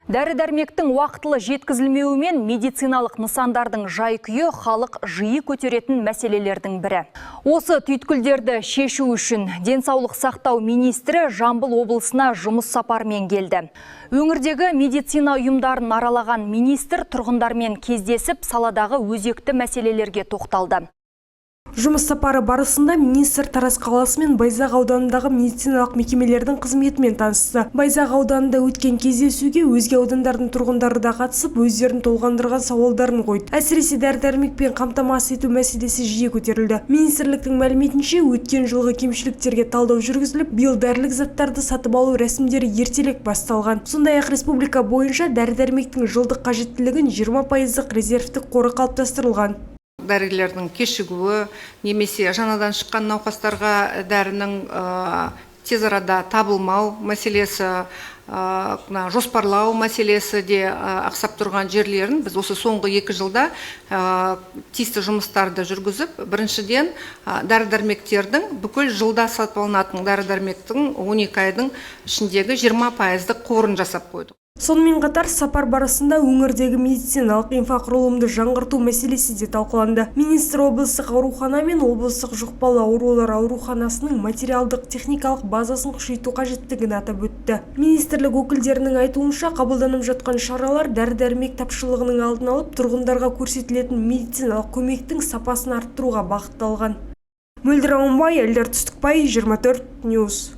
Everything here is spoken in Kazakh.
Дәрі-дәрмектің уақытылы жеткізілмеуімен медициналық нысандардың жай-күйі халық жиі көтеретін мәселелердің бірі. Осы түйткілдерді шешу үшін денсаулық сақтау министрі Жамбыл облысына жұмыс сапарымен келді. Өңірдегі медицина ұйымдарын аралаған министр тұрғындармен кездесіп, саладағы өзекті мәселелерге тоқталды. Жұмыс сапары барысында министр Тараз қаласы мен Байзақ ауданындағы медициналық мекемелердің қызметімен танысты. Байзақ ауданында өткен кездесуге өзге аудандардың тұрғындары да қатысып, өздерін толғандырған сауалдарын қойды. Әсіресе дәрі-дәрмекпен қамтамасыз ету мәселесі жиі көтерілді. Министрліктің мәліметінше, өткен жылғы кемшіліктерге талдау жүргізіліп, биыл дәрілік заттарды сатып алу рәсімдері ертелек басталған. Сондай-ақ республика бойынша дәрі-дәрмектің жылдық қажеттілігін 20% резервтік қоры қалыптастырылған. Дәрігерлердің кешігуі, немесе жаңадан шыққан науқастарға дәрінің тез арада табылмау мәселесі, жоспарлау мәселесі де ақсап тұрған жерлерін біз осы соңғы 2 жылда тиісті жұмыстарды жүргізіп, біріншіден дәрі-дәрмектердің бүкіл жылда сатып алынатын дәрі-дәрмектің 12 айдың ішіндегі 20% қорын жасап қойдық. Сонымен қатар сапар барысында өңірдегі медициналық инфрақұрылымды жаңғырту мәселесі де талқыланды. Министр облыстық аурухана мен облыстық жұқпалы аурулар ауруханасының материалдық техникалық базасын күшейту қажеттігін атап өтті. Министрлік өкілдерінің айтуынша, қабылданып жатқан шаралар дәрі-дәрмек тапшылығының алдын алып, тұрғындарға көрсетілетін медициналық көмектің сапасын арттыруға бағытталған. Мөлдір Аманбай, Эльдар Түстікбай, 24 Ньюс.